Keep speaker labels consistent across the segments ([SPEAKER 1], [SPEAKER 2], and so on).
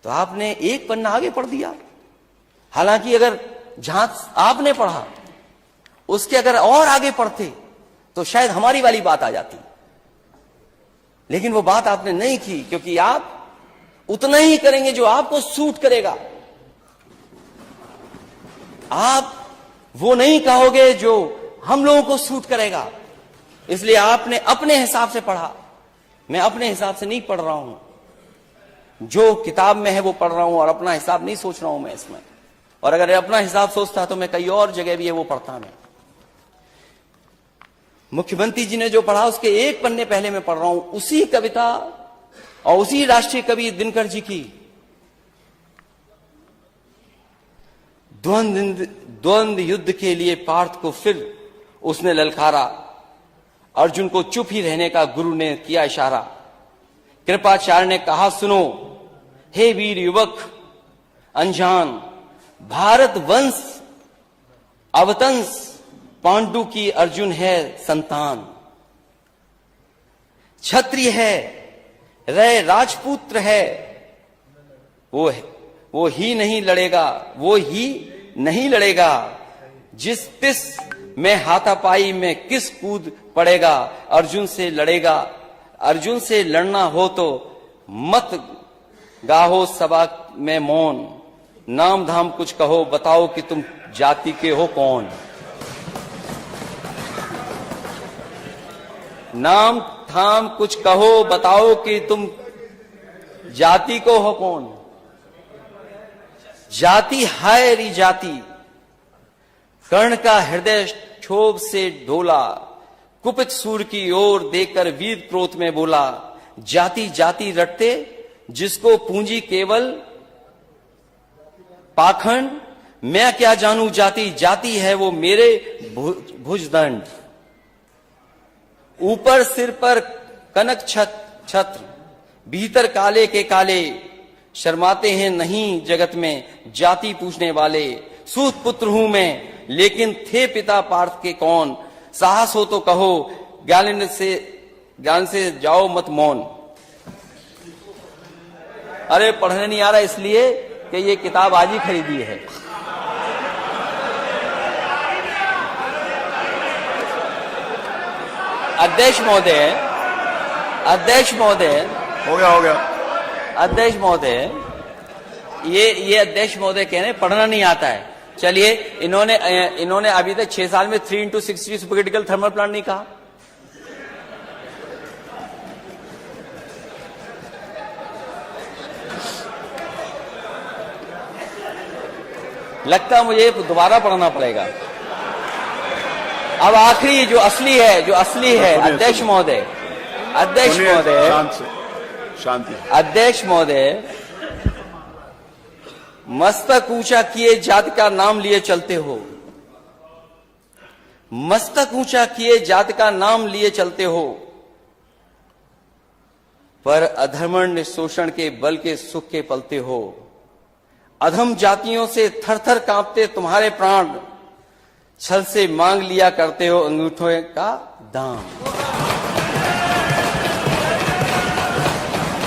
[SPEAKER 1] तो आपने एक पन्ना आगे पढ़ दिया। हालांकि अगर जहां आपने पढ़ा उसके अगर और आगे पढ़ते तो शायद हमारी वाली बात आ जाती, लेकिन वो बात आपने नहीं की, क्योंकि आप उतना ही करेंगे जो आपको सूट करेगा। आप वो नहीं कहोगे जो हम लोगों को सूट करेगा। इसलिए आपने अपने हिसाब से पढ़ा। मैं अपने हिसाब से नहीं पढ़ रहा हूं, जो किताब में है वो पढ़ रहा हूं और अपना हिसाब नहीं सोच रहा हूं मैं इसमें। और अगर अपना हिसाब सोचता तो मैं कई और जगह भी है वो पढ़ता। मैं मुख्यमंत्री जी ने जो पढ़ा उसके एक पन्ने पहले मैं पढ़ रहा हूं, उसी कविता और उसी राष्ट्रीय कवि दिनकर जी की द्वंद्व युद्ध के लिए पार्थ को फिर उसने ललकारा। अर्जुन को चुप ही रहने का गुरु ने किया इशारा। कृपाचार्य ने कहा सुनो, हे वीर युवक अनजान, भारत वंश अवतंस पांडु की अर्जुन है संतान। क्षत्रिय है रह राजपुत्र है, वो ही नहीं लड़ेगा, जिस तिस में हाथापाई में किस कूद पड़ेगा। अर्जुन से लड़ना हो तो मत गाहो सभा में मौन, नाम धाम कुछ कहो बताओ कि तुम जाति के हो कौन। नाम धाम कुछ कहो बताओ कि तुम जाति को हो कौन। जाति हाय री जाति, कर्ण का हृदय क्षोभ से ढोला, कुपित सूर की ओर देखकर वीर क्रोध में बोला। जाति जाति रटते जिसको पूंजी केवल पाखंड, मैं क्या जानू जाति, जाति है वो मेरे भुजदंड। ऊपर सिर पर कनक छत्र, भीतर काले के काले, शर्माते हैं नहीं जगत में जाति पूछने वाले। सूत पुत्र हूं मैं लेकिन थे पिता पार्थ के कौन, साहस हो तो कहो ज्ञान से जाओ मत मौन। अरे पढ़ने नहीं आ रहा इसलिए कि ये किताब आज ही खरीदी है। अध्यक्ष महोदय
[SPEAKER 2] हो गया
[SPEAKER 1] अध्यक्ष महोदय, ये अध्यक्ष महोदय कह रहे हैं पढ़ना नहीं आता है। चलिए, इन्होंने अभी तक 6 साल में 3x60 सुपरक्रिटिकल थर्मल प्लांट नहीं कहा। लगता मुझे दोबारा पढ़ना पड़ेगा। अब आखिरी जो असली है अध्यक्ष महोदय,
[SPEAKER 2] शांति।
[SPEAKER 1] अध्यक्ष महोदय, मस्तक ऊंचा किए जाति का नाम लिए चलते हो, मस्तक ऊंचा किए जाति का नाम लिए चलते हो, पर अधर्मण्य शोषण के बल के सुख के पलते हो। अधम जातियों से थर थर कांपते तुम्हारे प्राण, छल से मांग लिया करते हो अंगूठों का दाम।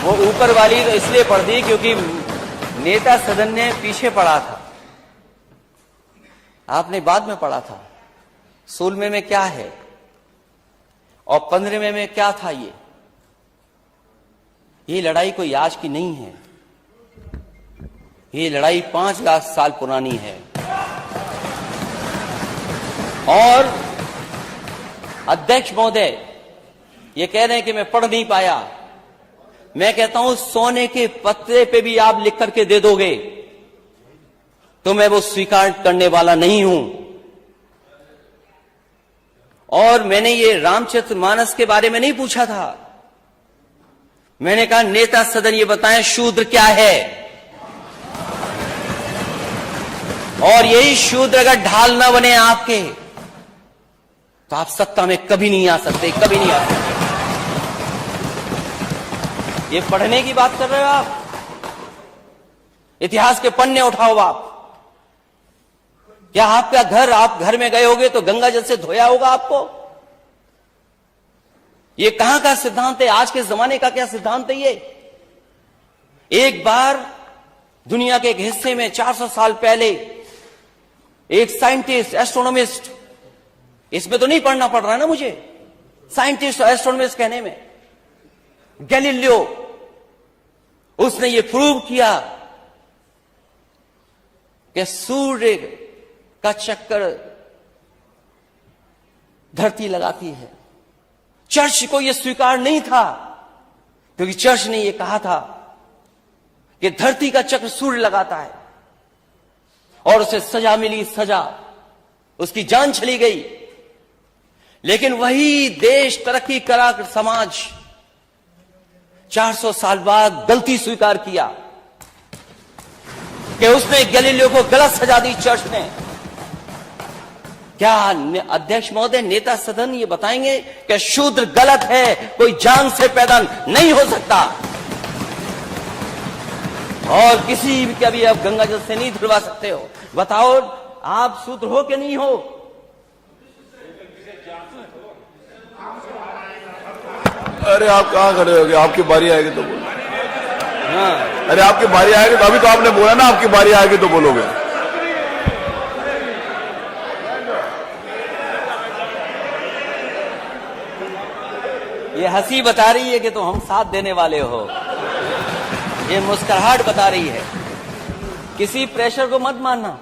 [SPEAKER 1] वो ऊपर वाली तो इसलिए पढ़ दी क्योंकि नेता सदन ने पीछे पढ़ा था, आपने बाद में पढ़ा था। 16वें में क्या है और 15वें में क्या था। ये लड़ाई कोई आज की नहीं है, ये लड़ाई 5 लाख साल पुरानी है। और अध्यक्ष महोदय ये कह रहे हैं कि मैं पढ़ नहीं पाया। मैं कहता हूं सोने के पत्रे पे भी आप लिख करके दे दोगे तो मैं वो स्वीकार करने वाला नहीं हूं। और मैंने ये रामचरितमानस के बारे में नहीं पूछा था, मैंने कहा नेता सदन ये बताएं शूद्र क्या है। और यही शूद्र अगर ढाल ना बने आपके तो आप सत्ता में कभी नहीं आ सकते, कभी नहीं आ सकते। ये पढ़ने की बात कर रहे हो आप, इतिहास के पन्ने उठाओ आप। क्या आपका घर, आप घर में गए होगे तो गंगा जल से धोया होगा आपको? ये कहां का सिद्धांत है? आज के जमाने का क्या सिद्धांत है ये? एक बार दुनिया के एक हिस्से में 400 साल पहले एक साइंटिस्ट, एस्ट्रोनॉमिस्ट, इसमें तो नहीं पढ़ना पड़ रहा है ना मुझे, साइंटिस्ट और एस्ट्रोनॉमिस्ट कहने में, गैलीलियो, उसने ये प्रूव किया कि सूर्य का चक्कर धरती लगाती है। चर्च को यह स्वीकार नहीं था, क्योंकि चर्च ने यह कहा था कि धरती का चक्र सूर्य लगाता है, और उसे सजा मिली, सजा, उसकी जान चली गई। लेकिन वही देश, तरक्की करा समाज 400 साल बाद गलती स्वीकार किया कि उसने गैलीलियो को गलत सजा दी चर्च ने। क्या अध्यक्ष महोदय, नेता सदन ये बताएंगे कि शूद्र गलत है, कोई जान से पैदा नहीं हो सकता, और किसी भी कभी आप गंगा जल से नहीं धुलवा सकते हो? बताओ, आप शूद्र हो कि नहीं हो?
[SPEAKER 2] अरे आप कहाँ खड़े होगे? आपकी बारी आएगी तो बोलो।
[SPEAKER 1] हाँ,
[SPEAKER 2] अरे आपकी बारी आएगी तो, अभी तो आपने बोला ना आपकी बारी आएगी तो बोलोगे।
[SPEAKER 1] ये हंसी बता रही है कि तुम हम साथ देने वाले हो, ये मुस्कुराहट बता रही है। किसी प्रेशर को मत मानना,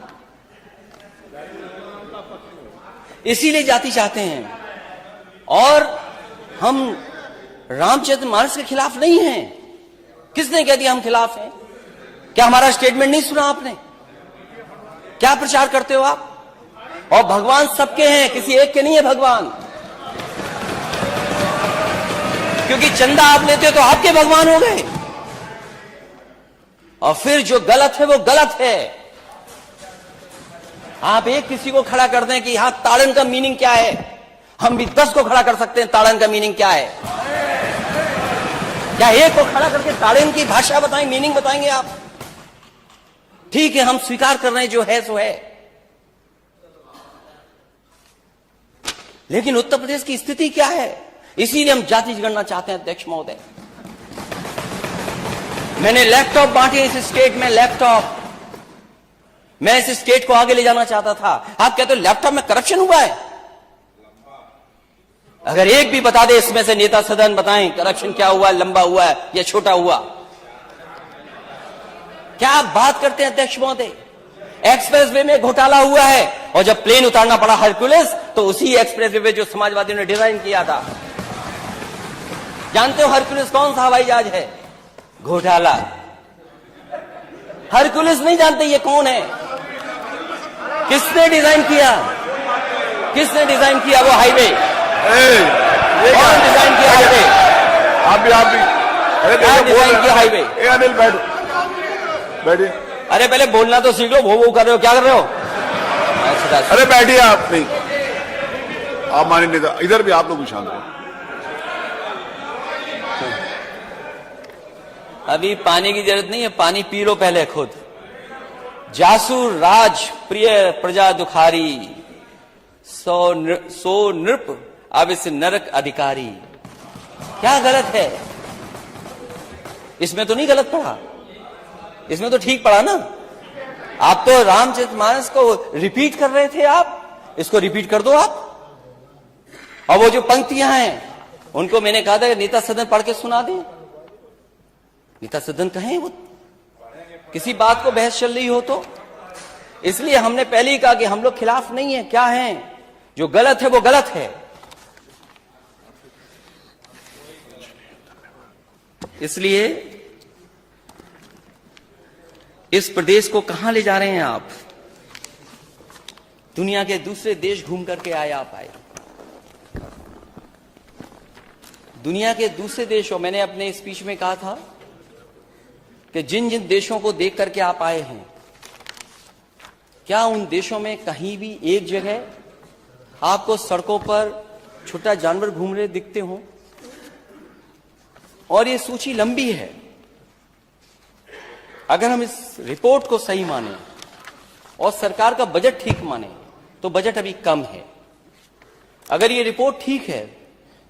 [SPEAKER 1] इसीलिए जाति चाहते हैं। और हम रामचरितमानस के खिलाफ नहीं हैं। किसने कह दिया हम खिलाफ हैं? क्या हमारा स्टेटमेंट नहीं सुना आपने? क्या प्रचार करते हो आप? और भगवान सबके हैं, किसी एक के नहीं है भगवान, क्योंकि चंदा आप लेते हो तो आपके भगवान हो गए। और फिर जो गलत है वो गलत है। आप एक किसी को खड़ा कर दें कि यहां ताड़न का मीनिंग क्या है, हम भी 10 को खड़ा कर सकते हैं ताड़न का मीनिंग क्या है। क्या एक को खड़ा करके ताड़न की भाषा बताएं, मीनिंग बताएंगे आप? ठीक है, हम स्वीकार कर रहे हैं, जो है सो है। लेकिन उत्तर प्रदेश की स्थिति क्या है? इसीलिए हम जाति जनगणना चाहते हैं अध्यक्ष महोदय। मैंने लैपटॉप बांटे इस स्टेट में, लैपटॉप, मैं इस स्टेट को आगे ले जाना चाहता था। आप कहते हो लैपटॉप में करप्शन हुआ है? अगर एक भी बता दे इसमें से नेता सदन, बताएं करप्शन क्या हुआ, लंबा हुआ है या छोटा हुआ? क्या आप बात करते हैं अध्यक्ष महोदय? एक्सप्रेसवे में घोटाला हुआ है, और जब प्लेन उतारना पड़ा हरकुलिस, तो उसी एक्सप्रेसवे पे जो समाजवादियों ने डिजाइन किया था। जानते हो हरकुलिस कौन सा हवाई जहाज है? घोटाला। हरकुलिस नहीं जानते ये कौन है? किसने डिजाइन किया? किसने डिजाइन किया वो हाईवे? कौन डिजाइन किया हाईवे?
[SPEAKER 2] आप भी अरे
[SPEAKER 1] क्या डिजाइन किया हाईवे?
[SPEAKER 2] अनिल बैठो, बैठिए।
[SPEAKER 1] अरे पहले बोलना तो सीख लो, वो कर रहे हो, क्या कर रहे हो?
[SPEAKER 2] अरे बैठिए, आप नहीं, आप माने नेता, इधर भी आप लोग भी शांत हो।
[SPEAKER 1] अभी पानी की जरूरत नहीं है, पानी पी लो पहले खुद। जासुर राज प्रिय प्रजा दुखारी, सो नृप अब इस नरक अधिकारी। क्या गलत है इसमें? तो नहीं गलत पढ़ा, इसमें तो ठीक पढ़ा ना। आप तो रामचरितमानस को रिपीट कर रहे थे, आप इसको रिपीट कर दो आप। और वो जो पंक्तियां हैं उनको मैंने कहा था नेता सदन पढ़ के सुना दें। नेता सदन कहें वो किसी बात को बहस चल रही हो तो। इसलिए हमने पहले ही कहा कि हम लोग खिलाफ नहीं है। क्या है? जो गलत है वो गलत है। इसलिए इस प्रदेश को कहां ले जा रहे हैं आप? दुनिया के दूसरे देश घूम करके आए आप आए। दुनिया के दूसरे देशों, मैंने अपने स्पीच में कहा था कि जिन जिन देशों को देख करके आप आए हैं, क्या उन देशों में कहीं भी एक जगह आपको सड़कों पर छोटा जानवर घूम रहे दिखते हों? और ये सूची लंबी है। अगर हम इस रिपोर्ट को सही माने और सरकार का बजट ठीक माने तो बजट अभी कम है। अगर ये रिपोर्ट ठीक है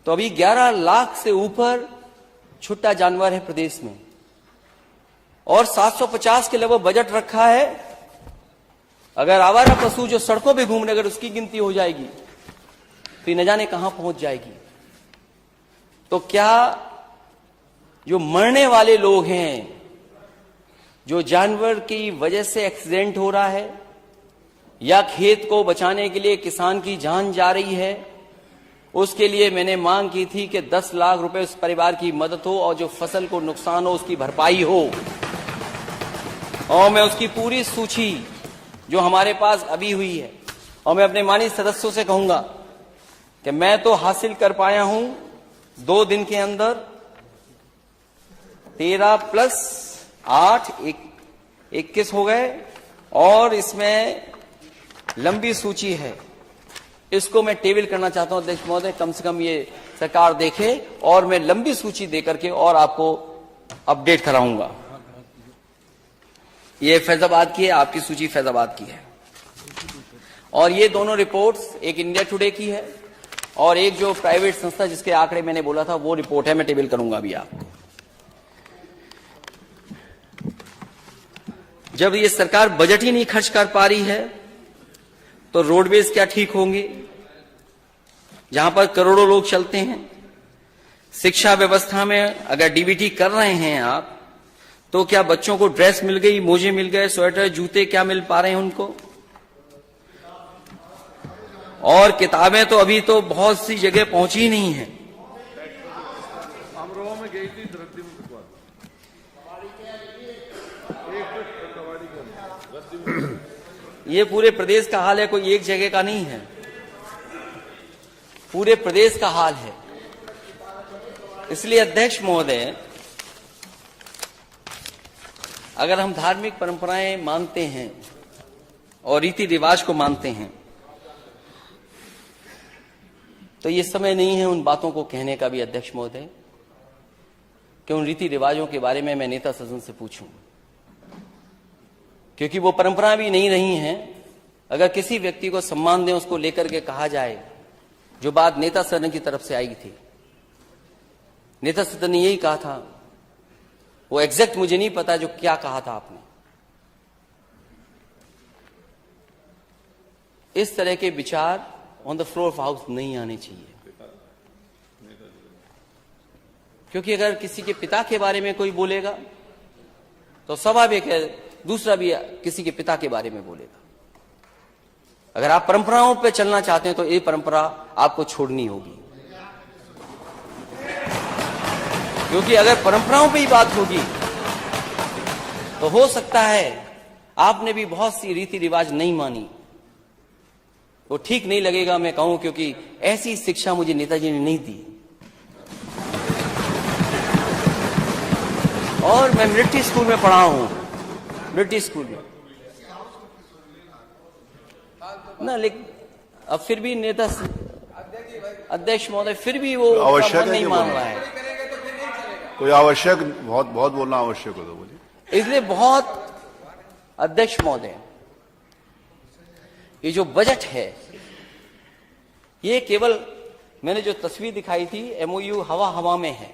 [SPEAKER 1] तो अभी 11 लाख से ऊपर छुट्टा जानवर है प्रदेश में। और 750 के लगभग बजट रखा है। अगर आवारा पशु जो सड़कों पे घूमने अगर उसकी गिनती हो जाएगी तो न जाने कहां पहुंच जाएगी। तो क्या जो मरने वाले लोग हैं, जो जानवर की वजह से एक्सीडेंट हो रहा है या खेत को बचाने के लिए किसान की जान जा रही है, उसके लिए मैंने मांग की थी कि 10 लाख रुपए उस परिवार की मदद हो और जो फसल को नुकसान हो उसकी भरपाई हो। और मैं उसकी पूरी सूची जो हमारे पास अभी हुई है, और मैं अपने माननीय सदस्यों से कहूंगा कि मैं तो हासिल कर पाया हूं 2 दिन के अंदर 13 + 8 21 हो गए, और इसमें लंबी सूची है। इसको मैं टेबल करना चाहता हूं अध्यक्ष महोदय, कम से कम ये सरकार देखे और मैं लंबी सूची देकर के और आपको अपडेट कराऊंगा। ये फैजाबाद की है, आपकी सूची फैजाबाद की है, और ये दोनों रिपोर्ट्स एक इंडिया टुडे की है और एक जो प्राइवेट संस्था जिसके आंकड़े मैंने बोला था वो रिपोर्ट है, मैं टेबल करूंगा अभी आपको। जब ये सरकार बजट ही नहीं खर्च कर पा रही है तो रोडवेज क्या ठीक होंगे, जहां पर करोड़ों लोग चलते हैं। शिक्षा व्यवस्था में अगर डीबीटी कर रहे हैं आप, तो क्या बच्चों को ड्रेस मिल गई, मोजे मिल गए, स्वेटर, जूते क्या मिल पा रहे हैं उनको? और किताबें तो अभी तो बहुत सी जगह पहुंची ही नहीं है। ये पूरे प्रदेश का हाल है, कोई एक जगह का नहीं है, पूरे प्रदेश का हाल है। इसलिए अध्यक्ष महोदय, अगर हम धार्मिक परंपराएं मानते हैं और रीति रिवाज को मानते हैं तो ये समय नहीं है उन बातों को कहने का भी अध्यक्ष महोदय, कि उन रीति रिवाजों के बारे में मैं नेता सदन से पूछूं, क्योंकि वो परंपरा भी नहीं रही हैं। अगर किसी व्यक्ति को सम्मान दें, उसको लेकर के कहा जाए, जो बात नेता सदन की तरफ से आई थी, नेता सदन ने यही कहा था, वो एग्जैक्ट मुझे नहीं पता जो क्या कहा था आपने। इस तरह के विचार on the floor of house नहीं आने चाहिए, क्योंकि अगर किसी के पिता के बारे में कोई बोलेगा तो स्वाभाविक है दूसरा भी किसी के पिता के बारे में बोलेगा। अगर आप परंपराओं पे चलना चाहते हैं तो ये परंपरा आपको छोड़नी होगी, क्योंकि अगर परंपराओं पे ही बात होगी तो हो सकता है आपने भी बहुत सी रीति रिवाज नहीं मानी, वो ठीक नहीं लगेगा मैं कहूं, क्योंकि ऐसी शिक्षा मुझे नेताजी ने नहीं दी। और मैं मिलिट्री स्कूल में पढ़ा हूं, मिलिट्री स्कूल में ना, लेकिन अब फिर भी नेता अध्यक्ष महोदय फिर भी वो
[SPEAKER 2] आवश्यक
[SPEAKER 1] नहीं मान रहा है।
[SPEAKER 2] कोई आवश्यक बहुत बोलना आवश्यक हो तो बोलिए।
[SPEAKER 1] इसलिए बहुत अध्यक्ष महोदय, ये जो बजट है ये केवल मैंने जो तस्वीर दिखाई थी एमओयू हवा हवा में है,